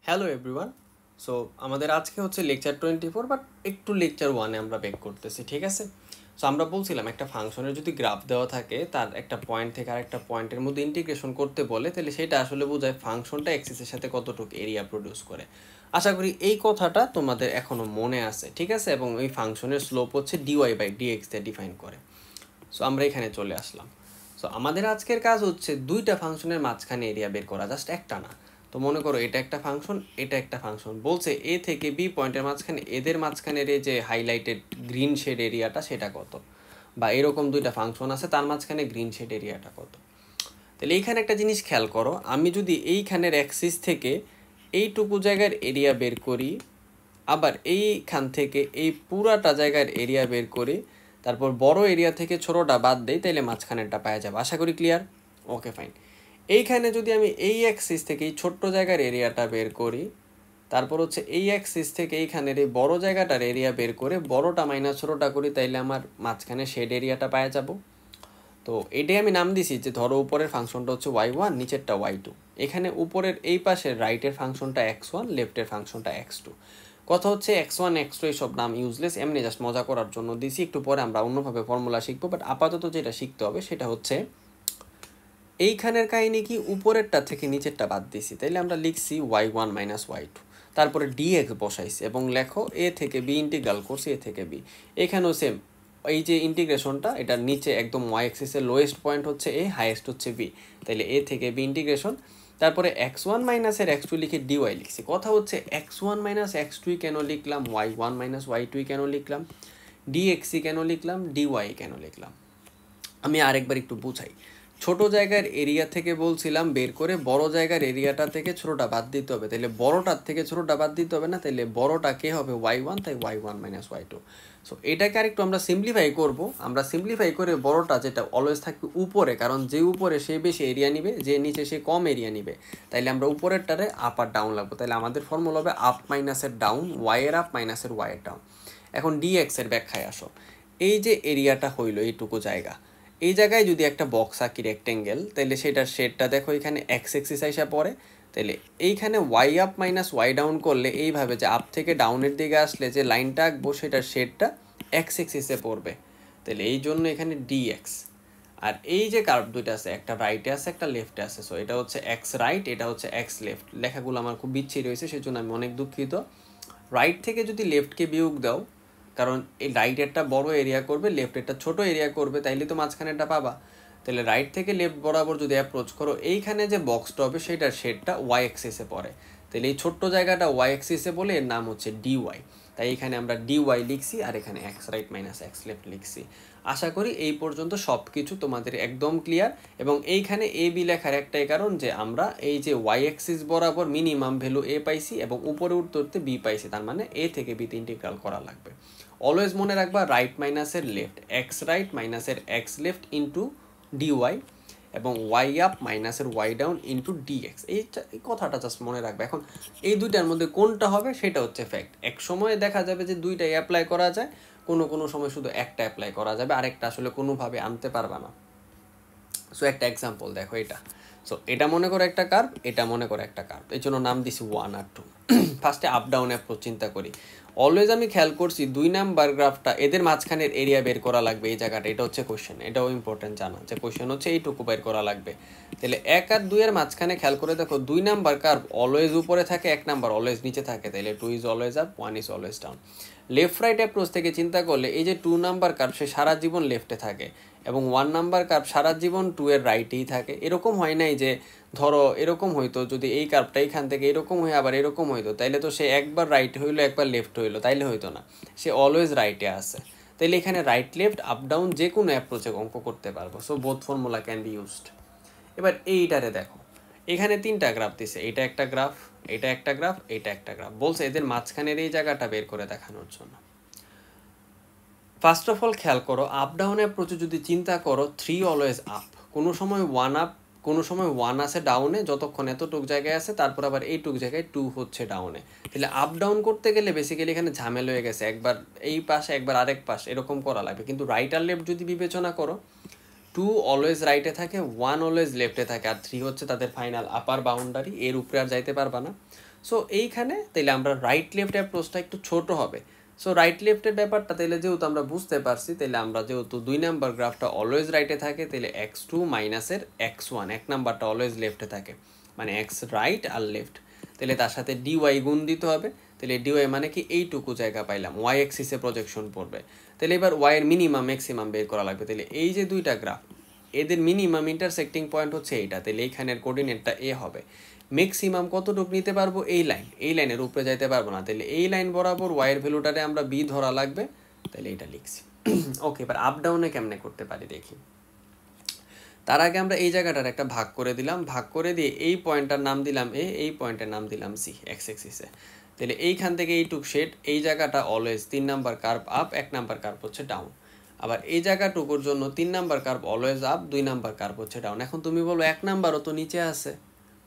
Hello everyone. So আমাদের আজকে হচ্ছে লেকচার 24, বাট একটু লেকচার 1-এ আমরা ব্যাক করতেছি, ঠিক আছে? সো আমরা বলছিলাম একটা ফাংশনের যদি গ্রাফ দেওয়া থাকে, তার একটা পয়েন্ট থেকে আরেকটা পয়েন্টের মধ্যে ইন্টিগ্রেশন করতে বলে, তাহলে সেটা আসলে বোঝায় ফাংশনটা এক্সিসের সাথে কতটুকু এরিয়া প্রডিউস করে। আশা করি এই কথাটা তোমাদের এখনও মনে আছে, ঠিক আছে? এবং এই ফাংশনের স্লোপ হচ্ছে dy/dx দিয়ে ডিফাইন করে। সো আমরা এখানে চলে আসলাম। সো আমাদের আজকের কাজ হচ্ছে দুইটা ফাংশনের মাঝখানে এরিয়া বের করা, জাস্ট একটা না। তো মনে করো এটা একটা ফাংশন, এটা একটা ফাংশন, বলছে এ থেকে বি পয়েন্টের মাঝখানে এদের মাঝখানের এই যে হাইলাইটেড গ্রিন শেড এরিয়াটা সেটা কত, বা এরকম দুইটা ফাংশন আছে তার মাঝখানে গ্রিন শেড এরিয়াটা কত। তাহলে এইখানে একটা জিনিস খেয়াল করো, আমি যদি এইখানের অ্যাক্সিস থেকে এইটুকু জায়গার এরিয়া বের করি, আবার এইখান থেকে এই পুরাটা জায়গার এরিয়া বের করি, তারপর বড় এরিয়া থেকে ছোটোটা বাদ দেই, তাইলে মাঝখানেরটা পাওয়া যাবে। আশা করি ক্লিয়ার? Okay fine. এইখানে যদি আমি এই অ্যাক্সিস থেকে এই ছোট্ট জায়গার এরিয়াটা বের করি, তারপর হচ্ছে এই অ্যাক্সিস থেকে এইখানের এই বড় জায়গাটার এরিয়া বের করে বড়টা মাইনাস ছোটোটা করি, তাইলে আমার মাঝখানে শেড এরিয়াটা পাওয়া যাব। তো এটাই আমি নাম দিছি যে ধরো উপরের ফাংশনটা হচ্ছে y1, নিচেরটা y2। এখানে উপরের এই পাশের রাইটের ফাংশনটা x1, লেফটের ফাংশনটা x2। কথা হচ্ছে x1 x2 এইসব নাম ইউজলেস, এমনি জাস্ট মজা করার জন্য দিছি। একটু পরে আমরা অন্যভাবে ফর্মুলা শিখবো, বাট আপাতত যেটা শিখতে হবে সেটা হচ্ছে এইখানের কাহিনী কি, উপরেরটা থেকে নিচেরটা বাদ দিছি, তাইলে আমরা লিখছি y1 মাইনাস y2, তারপরে dx বসাইছি এবং লেখো a থেকে b ইন্টিগ্রাল করছি a থেকে b। এখানেও সেম, এই যে ইন্টিগ্রেশনটা এটার নিচে একদম y অ্যাক্সিসের লোয়েস্ট পয়েন্ট হচ্ছে a, হাইয়েস্ট হচ্ছে b, তাইলে a থেকে b ইন্টিগ্রেশন। তারপরে x1 মাইনাসের x2 লিখে dy লিখছি। কথা হচ্ছে x1 মাইনাস x2 কেন লিখলাম, y1 মাইনাস y2 কেন লিখলাম, dx কেন লিখলাম, dy কেন লিখলাম। আমি আরেকবার একটু বুঝাই। ছোট জায়গার এরিয়া থেকে বলছিলাম বের করে বড় জায়গার এরিয়াটা থেকে ছোটটা বাদ দিতে হবে, তাহলে বড়টার থেকে ছোটটা বাদ দিতে হবে না, তাহলে বড়টা কে হবে y1, তাই y1 মাইনাস y2। সো এটাকে আরেকটু আমরা সিম্পলিফাই করব। আমরা সিম্পলিফাই করে বড়টা যেটা অলওয়েজ থাকবে উপরে, কারণ যে উপরে সে বেশি এরিয়া নিবে, যে নিচে সে কম এরিয়া নিবে, তাইলে আমরা উপরেরটারে আপ আর ডাউন লাগবো। তাহলে আমাদের ফর্মুলা হবে আপ মাইনাসের ডাউন, y এর আপ মাইনাসের y এর ডাউন। এখন dx এর ব্যাখ্যায় আসো। এই যে এরিয়াটা হইলো এইটুকু জায়গা, এই জায়গায় যদি একটা বক্স আঁকি রেক্টেঙ্গেল, তাহলে সেটার শেডটা দেখো এখানে এক্স এক্সিস আইসা পড়ে, তাহলে এইখানে y up minus Y down করলে এইভাবে যে আপ থেকে ডাউনের দিকে আসলে যে লাইনটা আঁকবো সেটার শেডটা এক্স এক্সিসে পড়বে, তাহলে এই জন্য এখানে ডিএক্স। আর এই যে কার্ভ দুইটা আছে, একটা রাইটে আছে একটা লেফটে আছে, সো এটা হচ্ছে এক্স রাইট, এটা হচ্ছে এক্স লেফট। লেখাগুলো আমার খুব বিচ্ছিরি হয়েছে, সেজন্য আমি অনেক দুঃখিত। রাইট থেকে যদি লেফটকে বিয়োগ দাও, কারণ এই রাইটেরটা বড় এরিয়া করবে, লেফটেরটা ছোট এরিয়া করবে, তাইলে তো মাঝখানেরটা পাবা। তাহলে রাইট থেকে লেফট বরাবর যদি অ্যাপ্রোচ করো, এইখানে যে বক্সটা হবে সেটার শেডটা ওয়াই অ্যাক্সিসে পড়ে, তাহলে এই ছোট্ট জায়গাটা ওয়াই অ্যাক্সিসে বলে এর নাম হচ্ছে ডিওয়াই। তাই এখানে আমরা ডিওয়াই লিখছি, আর এখানে x right minus X left লিখছি। আশা করি এই পর্যন্ত সব কিছু তোমাদের একদম ক্লিয়ার। এবং এইখানে এ বি লেখার একটাই কারণ যে আমরা এই যে ওয়াই অ্যাক্সিস বরাবর মিনিমাম ভ্যালু এ পাইছি এবং উপরে উঠতে উঠতে বি পাইছি, তার মানে এ থেকে বিতে ইন্টিগ্রাল করা লাগবে। অলওয়েজ মনে রাখবা রাইট মাইনাসের লেফট, এক্স রাইট মাইনাসের এক্স লেফট ইন্টু ডিওয়াই, এবং ওয়াই আপ মাইনাসের ওয়াই ডাউন ইন্টু ডিএক্স। এই কথাটা জাস্ট মনে রাখবে। এখন এই দুইটার মধ্যে কোনটা হবে সেটা হচ্ছে ফ্যাক্ট। এক সময় দেখা যাবে যে দুইটাই অ্যাপ্লাই করা যায়, কোনো কোনো সময় শুধু একটা অ্যাপ্লাই করা যাবে, আরেকটা আসলে কোনোভাবে আনতে পারবা না। সো একটা এক্সাম্পল দেখো এটা। সো এটা মনে করো একটা কার্ভ, এটা মনে করো একটা কার্ভ, এই জন্য নাম দিছি 1 আর 2। ফার্স্টে আপ ডাউন অ্যাপ্রোচ চিন্তা করি। অলওয়েজ আমি খেয়াল করছি 2 নাম্বার গ্রাফটা এদের মাঝখানের এরিয়া বের করা লাগবে, এই জায়গাটা। এটা হচ্ছে কোশ্চেন, এটাও ইম্পর্টেন্ট জানা যে কোশ্চেন হচ্ছে এইটুকু বের করা লাগবে। তাহলে 1 আর 2 এর মাঝখানে খেয়াল করে দেখো 2 নাম্বার কার্ভ অলওয়েজ উপরে থাকে, 1 নাম্বার অলওয়েজ নিচে থাকে, তাহলে 2 is always up, 1 is always down. Left right approach থেকে চিন্তা করলে এই যে 2 নাম্বার কার্ভ সে সারা জীবন লেফটে থাকে, এবং 1 নাম্বার কার্ভ সারা জীবন 2 এর রাইটেই থাকে। এরকম হয় নাই যে ধরো এরকম হইতো, যদি এই কার্ভটা এইখান থেকে এরকম হয়ে আবার এরকম হইতো, তাইলে তো সে একবার রাইট হইলো একবার লেফট হইলো, তাইলে হইতো না, সে অলওয়েজ রাইটে আছে। তাইলে এখানে রাইট লেফট আপ ডাউন যে কোনো অ্যাপ্রোচে অঙ্ক করতে পারবো। So both formula can be used. এবার এইটারে দেখো, এখানে 3টা গ্রাফ দিছে, এটা একটা গ্রাফ, এটা একটা গ্রাফ, এটা একটা গ্রাফ, বলছে এদের মাঝখানের এই জায়গাটা বের করে দেখানোর জন্য। ফার্স্ট অফ অল খেয়াল করো, আপ ডাউন অ্যাপ্রোচে যদি চিন্তা করো 3 অলওয়েজ আপ, কোনো সময় 1 আপ, কোনো সময় 1 আছে ডাউনে, যতক্ষণ এতটুক জায়গায় আছে, তারপর আবার এইটুক জায়গায় 2 হচ্ছে ডাউনে। তাহলে আপ ডাউন করতে গেলে বেসিক্যালি এখানে ঝামেলা হয়ে গেছে, একবার এই পাশে একবার আরেক পাশ এরকম করা লাগবে। কিন্তু রাইট আর লেফট যদি বিবেচনা করো, 2 অলওয়েজ রাইটে থাকে, 1 অলওয়েজ লেফটে থাকে, আর 3 হচ্ছে তাদের ফাইনাল আপার বাউন্ডারি, এর উপরে আর যাইতে পারবা না। সো এইখানে তাইলে আমরা রাইট লেফট অ্যাপ্রোচটা একটু ছোট হবে। সো রাইট লেফটের ব্যাপারটা তাইলে যেহেতু আমরা বুঝতে পারছি, তাইলে আমরা যেহেতু 2 নাম্বার গ্রাফটা অলওয়েজ রাইটে থাকে, তাহলে x2 মাইনাসের x1 এক নাম্বারটা অলওয়েজ লেফটে থাকে, মানে এক্স রাইট আর লেফট, তাহলে তার সাথে ডিওয়াই গুণ দিতে হবে। তাহলে ডিওয়াই মানে কি এইটুকু জায়গা পাইলাম, ওয়াই এক্সিসে প্রজেকশন পড়বে। তাহলে এবার ওয়াইয়ের মিনিমাম ম্যাক্সিমাম বের করা লাগবে। তাহলে এই যে দুইটা গ্রাফ, এদের মিনিমাম ইন্টারসেক্টিং পয়েন্ট হচ্ছে এইটা, তাহলে এইখানের কোঅর্ডিনেটটা এ হবে। ম্যাক্সিমাম কতটুকু নিতে পারবো, এই লাইনের উপরে যাইতে পারবো না, তাহলে এই লাইন বরাবর ওয়াইয়ের ভ্যালুটারে আমরা বি ধরা লাগবে, তাহলে এইটা লিখছি। ওকে, এবার আপ ডাউনে কেমনে করতে পারি দেখি। তার আগে আমরা এই জায়গাটার একটা ভাগ করে দিলাম, ভাগ করে দিয়ে এই পয়েন্টটার নাম দিলাম এ, এই পয়েন্টের নাম দিলাম সি এক্স এক্সিসে। তাহলে এইখান থেকে এইটুক শেড, এই জায়গাটা always 3 number curve up, 1 number curve হচ্ছে ডাউন। আবার এই জায়গাটুকুর জন্য 3 number curve always up, 2 number curve হচ্ছে ডাউন। এখন তুমি বলো 1 নাম্বারও তো নিচে আছে,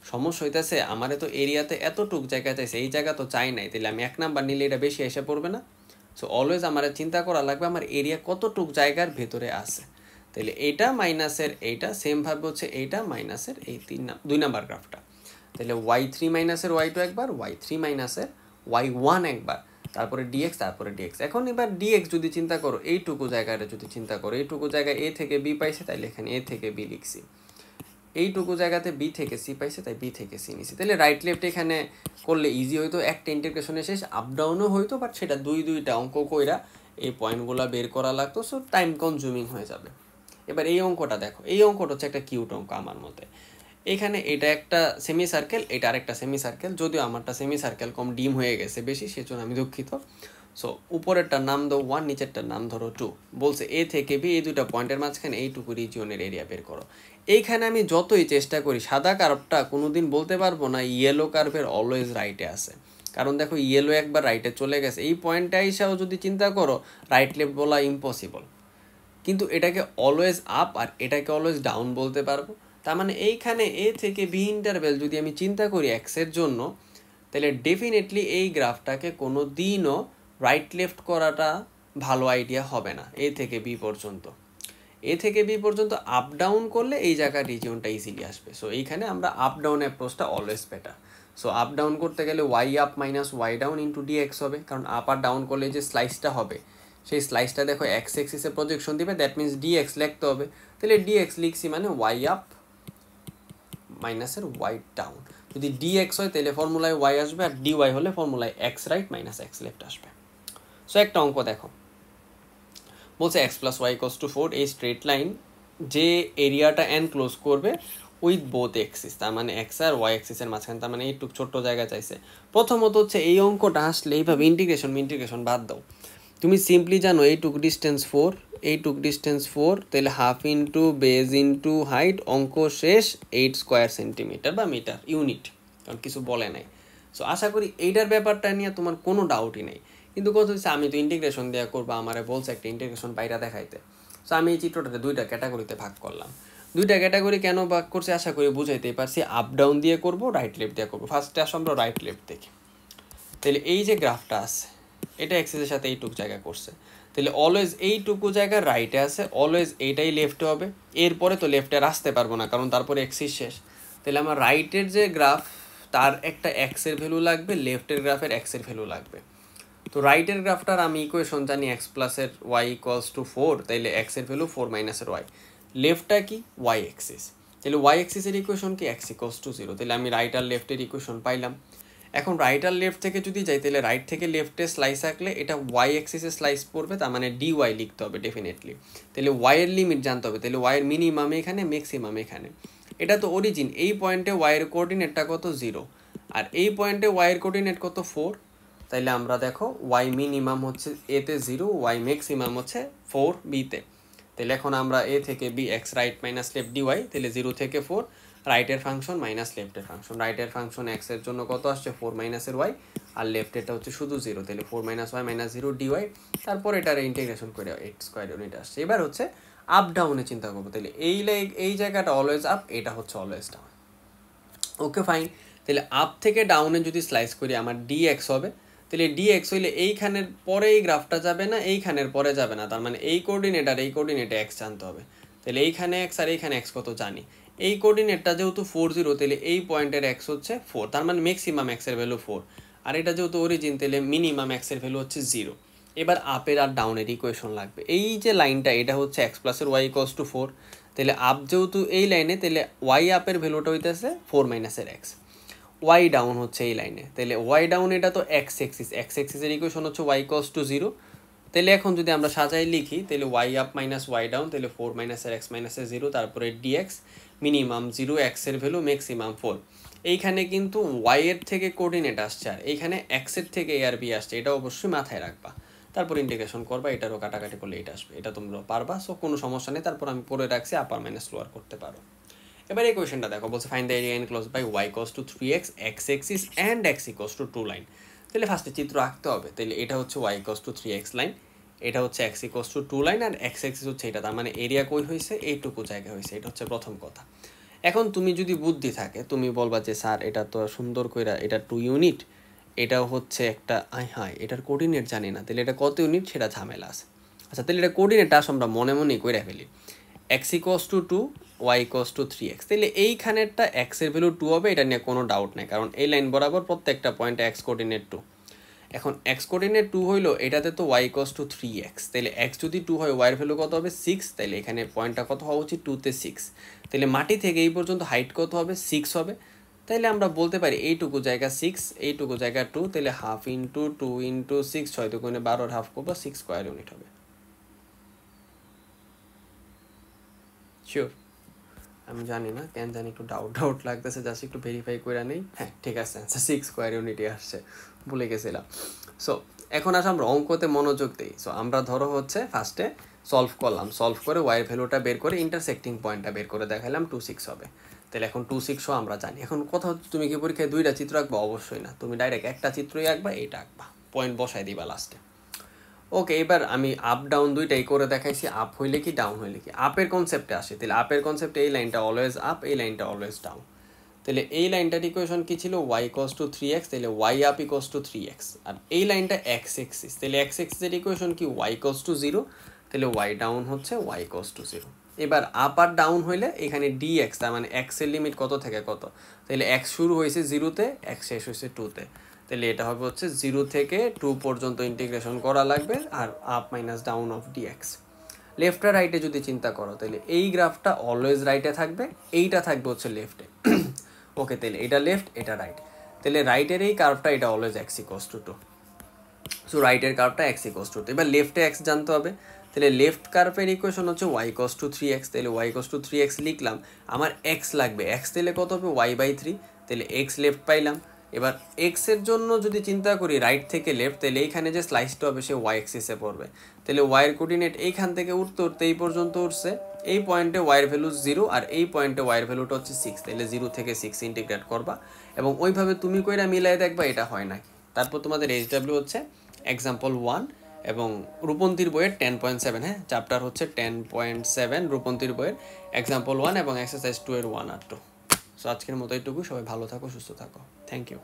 সমস্যা হইতেছে আমারে তো এরিয়াতে এতটুক জায়গা চাইছে, এই জায়গা তো চাই নাই, তাহলে আমি 1 নাম্বার নিলে এটা বেশি এসে পড়বে না। সো অলওয়েজ আমার চিন্তা করা লাগবে আমার এরিয়া কতটুক জায়গার ভেতরে আছে। তাহলে এইটা মাইনাসের এইটা সেমভাবে হচ্ছে এইটা মাইনাসের এই 2 নাম্বার গ্রাফটা। তাহলে y3 মাইনাসের y2 একবার, y3 মাইনাসের y1 একবার, তারপরে dx, তারপরে dx। এখন এবার dx যদি চিন্তা করো, এইটুকু জায়গাটা যদি চিন্তা করো, এইটুকু জায়গায় a থেকে b পাইছে, তাইলে এখানে a থেকে b লিখছি। এইটুকু জায়গাতে b থেকে c পাইছে, তাই b থেকে c নিছি। তাহলে রাইট লেফট এখানে করলে ইজি হইতো, একটা ইন্টিগ্রেশনে শেষ, আপ ডাউনও হইতো, বাট সেটা দুইটা অঙ্ক কইরা এই পয়েন্টগুলো বের করা লাগতো, সো টাইম কনজিউমিং হয়ে যাবে। এবার এই অঙ্কটা দেখো, এই অঙ্কটা হচ্ছে একটা কিউট অঙ্ক আমার মতে। এখানে এটা একটা সেমি সার্কেল, এটা আরেকটা সেমি সার্কেল, যদিও আমারটা সেমি সার্কেল কম ডিম হয়ে গেছে বেশি, সেজন্য আমি দুঃখিত। সো উপরেরটার নাম দাও 1, নিচেরটার নাম ধরো 2। বলছে এ থেকে বি এই দুইটা পয়েন্টের মাঝখানে এইটুকু রিজিয়নের এরিয়া বের করো। এইখানে আমি যতই চেষ্টা করি, সাদা কার্ভটা কোনোদিন বলতে পারবো না ইয়েলো কার্ভের অলওয়েজ রাইটে আছে, কারণ দেখো ইয়েলো একবার রাইটে চলে গেছে, এই পয়েন্টটা হিসাবেও যদি চিন্তা করো রাইট লেফট বলা ইম্পসিবল, কিন্তু এটাকে অলওয়েজ আপ আর এটাকে অলওয়েজ ডাউন বলতে পারবো। তার মানে এইখানে এ থেকে বি ইন্টারভেল যদি আমি চিন্তা করি এক্সের জন্য, তাহলে ডেফিনেটলি এই গ্রাফটাকে কোনো দিনও রাইট লেফট করাটা ভালো আইডিয়া হবে না। এ থেকে বি পর্যন্ত, এ থেকে বি পর্যন্ত আপ ডাউন করলে এই জায়গার রিজিয়নটা ইজিলি আসবে। সো এইখানে আমরা আপ ডাউন অ্যাপ্রোচটা always better. So up down করতে গেলে Y up minus Y down into DX হবে, কারণ আপ আর ডাউন করলে যে স্লাইসটা হবে, সেই স্লাইসটা দেখো এক্স এক্সিসে প্রজেকশন দিবে, দ্যাট মিনস ডিএক্স লিখতে হবে। তাহলে ডিএক্স লিখছি মানে ওয়াই আপ মাইনাসের ওয়াই ডাউন। যদি ডিএক্স হয় তাহলে ফর্মুলায় ওয়াই আসবে, আর ডিওয়াই হলে ফর্মুলায় X right minus X left আসবে। সো একটা অঙ্ক দেখো, বলছে X plus Y equals to 4, এই স্ট্রেট লাইন যে এরিয়াটা এনক্লোজ করবে উইথ বোথ এক্সিস, তার মানে এক্স আর ওয়াই এক্সিসের মাঝখানে, তার মানে এইটুক ছোট্ট জায়গা চাইছে। প্রথমত হচ্ছে এই অঙ্কটা আসলে এইভাবে ইন্টিগ্রেশন বাদ দাও, তুমি সিম্পলি জানো এইটুক ডিস্টেন্স 4, এইটুক ডিস্টেন্স 4, তাহলে half into base into height, অঙ্ক শেষ, 8 স্কোয়ার সেন্টিমিটার বা মিটার ইউনিট, কারণ কিছু বলে নাই। সো আশা করি এইটার ব্যাপারটা নিয়ে তোমার কোনো ডাউটই নেই। কিন্তু কথা হচ্ছে আমি তো ইন্টিগ্রেশন দেওয়া করবো, আমারে বলছে একটা ইন্টিগ্রেশন বাইরা দেখাইতে। সো আমি এই চিত্রটাতে দুইটা ক্যাটাগরিতে ভাগ করলাম। দুইটা ক্যাটাগরি কেন ভাগ করছি আশা করি বুঝাইতেই পারছি। আপ ডাউন দিয়ে করবো, রাইট লেফট দিয়ে করবো। ফার্স্টে আসো আমরা রাইট লেফট দেখি। তাহলে এই যে গ্রাফটা আছে, এটা এক্সিসের সাথে এইটুকু জায়গা করছে, তাহলে অলওয়েজ এইটুকু জায়গা রাইটে আছে, অলওয়েজ এইটাই লেফটে হবে। এরপরে তো লেফটে আর আসতে পারবো না, কারণ তারপরে এক্সিস শেষ। তাহলে আমার রাইটের যে গ্রাফ তার একটা এক্সের ভ্যালু লাগবে, লেফটের গ্রাফের এক্সের ভ্যালু লাগবে। তো রাইটের গ্রাফটার আমি ইকুয়েশন জানি এক্স প্লাসের ওয়াই ইকুয়ালস টু 4, তাইলে এক্সের ভ্যালু 4 মাইনাসের ওয়াই। লেফটটা কি ওয়াই এক্সিস, তাহলে ওয়াই এক্সিসের ইকুয়েশন কি এক্স ইকুয়ালস টু 0, তাহলে আমি রাইট আর লেফটের ইকুয়েশন পাইলাম। এখন রাইট আর লেফট থেকে যদি যাই, তাহলে রাইট থেকে লেফটে স্লাইস আঁকলে এটা ওয়াই এক্সিসে স্লাইস পড়বে, তার মানে ডি ওয়াই লিখতে হবে ডেফিনেটলি। তাহলে ওয়াইয়ের লিমিট জানতে হবে, তাহলে ওয়াইয়ের মিনিমাম এখানে, ম্যাক্সিমাম এখানে। এটা তো অরিজিন, এই পয়েন্টে ওয়াইয়ের কোঅর্ডিনেটটা কত 0, আর এই পয়েন্টে ওয়াইয়ের কোঅর্ডিনেট কত 4। তাইলে আমরা দেখো ওয়াই মিনিমাম হচ্ছে এতে 0, ওয়াই ম্যাক্সিমাম হচ্ছে 4 বিতে। তাহলে এখন আমরা এ থেকে B x right minus left dy, তাহলে 0 থেকে 4, রাইটের ফাংশন মাইনাস লেফটের ফাংশন। রাইটের ফাংশন এক্সের জন্য কত আসছে 4 মাইনাসের ওয়াই, আর লেফটেরটা হচ্ছে শুধু 0, তাহলে 4 মাইনাস ওয়াই মাইনাস 0 ডিওয়াই। তারপর এটার ইন্টিগ্রেশন করে 8 স্কোয়ার ইউনিট আসছে। এবার হচ্ছে আপ ডাউনে চিন্তা করবো, তাহলে এই জায়গাটা অলওয়েজ আপ, এটা হচ্ছে অলওয়েজ ডাউন। ওকে ফাইন, তাহলে আপ থেকে ডাউনে যদি স্লাইস করি আমার ডিএক্স হবে, তাহলে ডিএক্স হইলে এইখানের পরে এই গ্রাফটা যাবে না, এইখানের পরে যাবে না, তার মানে এই কোঅর্ডিনেট আর এই কোঅর্ডিনেটে এক্স জানতে হবে। তাহলে এইখানে এক্স আর এইখানে এক্স কত জানি। এই কোঅর্ডিনেটটা যেহেতু 4 0, তাহলে এই পয়েন্টের এক্স হচ্ছে 4, তার মানে ম্যাক্সিমাম এক্সের ভ্যালু 4। আর এটা যেহেতু অরিজিন, তাহলে মিনিমাম এক্সের ভ্যালু হচ্ছে 0। এবার আপের আর ডাউনের ইকুয়েশন লাগবে। এই যে লাইনটা, এটা হচ্ছে এক্স প্লাসের ওয়াই ইকুয়ালস টু 4, তাহলে আপ যেহেতু এই লাইনে, তাহলে ওয়াই আপের ভ্যালুটা হইতেছে 4 মাইনাসের এক্স। ওয়াই ডাউন হচ্ছে এই লাইনে, তাহলে ওয়াই ডাউন এটা তো এক্স এক্সিসের ইকুয়েশন হচ্ছে ওয়াই ইকুয়ালস টু 0। তাহলে এখন যদি আমরা সাজাই লিখি, তাহলে y up minus Y down, তাহলে 4 মাইনাসের এক্স মাইনাসের 0, তারপরে ডিএক্স মিনিমাম 0, এক্সের ভ্যালু ম্যাক্সিমাম 4। এইখানে কিন্তু ওয়াই এর থেকে কোঅর্ডিনেট আসছে, আর এইখানে এক্সের থেকে এ আর বি আসছে, এটা অবশ্যই মাথায় রাখবা। তারপর ইন্টিগ্রেশন করবা, এটারও কাটাকাটি করলে এটা আসবে, এটা তোমরা পারবা। সো কোনো সমস্যা নেই। তারপর আমি পরে রাখছি আপার মাইনাস লোয়ার করতে পারো। এবার এই কোয়েশনটা দেখো, বলছে find the area enclosed by y equals to 3x, x axis and x equals to 2 line. তাহলে ফার্স্টে চিত্র আঁকতে হবে। তাহলে এটা হচ্ছে y equals to 3x line, এটা হচ্ছে এক্স ইকুয়ালস টু 2 লাইন, আর এক্স এক্সিস হচ্ছে এটা। তার মানে এরিয়া কই হয়েছে, এইটুকু জায়গা হয়েছে। এটা হচ্ছে প্রথম কথা। এখন তুমি যদি বুদ্ধি থাকে, তুমি বলবা যে স্যার এটা তো সুন্দর কইরা, এটা 2 ইউনিট, এটাও হচ্ছে একটা, হ্যাঁ এটার কোঅর্ডিনেট জানি না, তাহলে এটা কত ইউনিট সেটা ঝামেলা আছে। আচ্ছা, তাহলে এটা কোঅর্ডিনেটটা আসলে আমরা মনে মনেই কইরা ফেলি। X equals to 2, y equals to 3x। তাহলে এইখানেরটা এক্সের ভ্যালু 2 হবে, এটা নিয়ে কোনো ডাউট নেই, কারণ এই লাইন বরাবর প্রত্যেকটা পয়েন্টে এক্স কোঅর্ডিনেট 2। এখন এক্স কোঅর্ডিনেট 2 হইলো, এটাতে তো ওয়াই ইকুয়ালস টু 3x। তাহলে এক্স যদি 2 হয়, ওয়াইয়ের ভ্যালু কত হবে 6। তাহলে এখানে পয়েন্টটা কত হওয়া উচিত, 2-তে 6। তাহলে মাটি থেকে এই পর্যন্ত হাইট কত হবে, 6 হবে। তাহলে আমরা বলতে পারি এইটুকু জায়গা 6, এইটুকু জায়গা 2, তাহলে হাফ ইন্টু 2 ইন্টু 6, 6 দুগুণে 12, হাফ করবো 6 স্কোয়ার ইউনিট হবে। শিওর? আমি জানি না কেন জানি একটু ডাউট লাগতেছে, জাস্ট একটু ভেরিফাই করে নেই। হ্যাঁ ঠিক আছে, 6 স্কোয়ার ইউনিটই আসছে, ভুলে গেছিলাম। সো এখন আসলে আমরা অঙ্কতে মনোযোগ দিই। সো আমরা ধরো হচ্ছে ফার্স্টে সলভ করলাম, সলভ করে ওয়াইয়ের ভ্যালুটা বের করে ইন্টারসেক্টিং পয়েন্টটা বের করে দেখালাম, 2 6 হবে। তাহলে এখন 2 6 আমরা জানি। এখন কথা হচ্ছে, তুমি কি পরীক্ষায় 2টা চিত্র আঁকবা? অবশ্যই না, তুমি ডাইরেক্ট একটা চিত্রই আঁকবা, এইটা আঁকবা, পয়েন্ট বসাই দিবা লাস্টে। ওকে, এবার আমি আপ ডাউন দুইটাই করে দেখাইছি। আপ হইলে কি, ডাউন হইলে কি। আপের কনসেপ্টে আসে, তাহলে আপের কনসেপ্টে এই লাইনটা অলওয়েজ আপ, এই লাইনটা অলওয়েজ ডাউন। তাহলে এই লাইনটার ইকুয়েশন কি ছিল, ওয়াই ইকুয়ালস টু 3x, তাহলে y up equals to 3x। আর এই লাইনটা এক্স এক্সিস, তাহলে এক্স এক্সিসের ইকুয়েশন কি, ওয়াই ইকুয়ালস টু 0, তাহলে ওয়াই ডাউন হচ্ছে ওয়াই ইকুয়ালস টু 0। এবার আপ আর ডাউন হইলে এখানে dx, তার মানে এক্সের লিমিট কত থেকে কত, তাহলে এক্স শুরু হয়েছে 0-তে, এক্স শেষ হয়েছে 2-তে। তাহলে এটা হবে হচ্ছে 0 থেকে 2 পর্যন্ত ইন্টিগ্রেশন করা লাগবে, আর up minus down of DX. Left আর রাইটে যদি চিন্তা করো, তাহলে এই গ্রাফটা অলওয়েজ রাইটে থাকবে, এইটা থাকবে হচ্ছে লেফটে। ওকে, তাহলে এটা লেফট, এটা রাইট। তাহলে রাইটের এই কার্ভটা, এটা always x equals to 2। So রাইটের কার্ভটা এক্স ইকুয়ালস টু 2। এবার লেফটে এক্স জানতে হবে, তাহলে লেফট কার্ভের ইকুয়েশন হচ্ছে ওয়াই ইকুয়ালস টু 3x। তাহলে ওয়াই ইকুয়ালস টু 3x লিখলাম, আমার এক্স লাগবে, এক্স তাহলে কত হবে, y/3। তাহলে এক্স লেফট পাইলাম। এবার এক্সের জন্য যদি চিন্তা করি রাইট থেকে লেফট, তাহলে এইখানে যে স্লাইসটা হবে সে ওয়াই এক্সিসে পড়বে। তাহলে ওয়াইয়ের কোঅর্ডিনেট এইখান থেকে উঠতে উঠতে এই পর্যন্ত উঠছে, এই পয়েন্টে ওয়াইয়ের ভ্যালু 0, আর এই পয়েন্টে ওয়াইয়ের ভ্যালুটা হচ্ছে 6। তাহলে 0 থেকে 6 ইন্টিগ্রেট করবা, এবং ওইভাবে তুমি কইরা মিলাই দেখবা এটা হয় নাকি। তারপর তোমাদের HW হচ্ছে এক্সাম্পল 1, এবং রূপন্তীর বইয়ের 10.7, হ্যাঁ চ্যাপ্টার হচ্ছে 10.7 রূপন্তীর বইয়ের এক্সাম্পল 1 এবং এক্সারসাইজ 2 এর 1 আর 2। সো আজকের মতো এইটুকু। সবাই ভালো থাকো, সুস্থ থাকো। Thank you.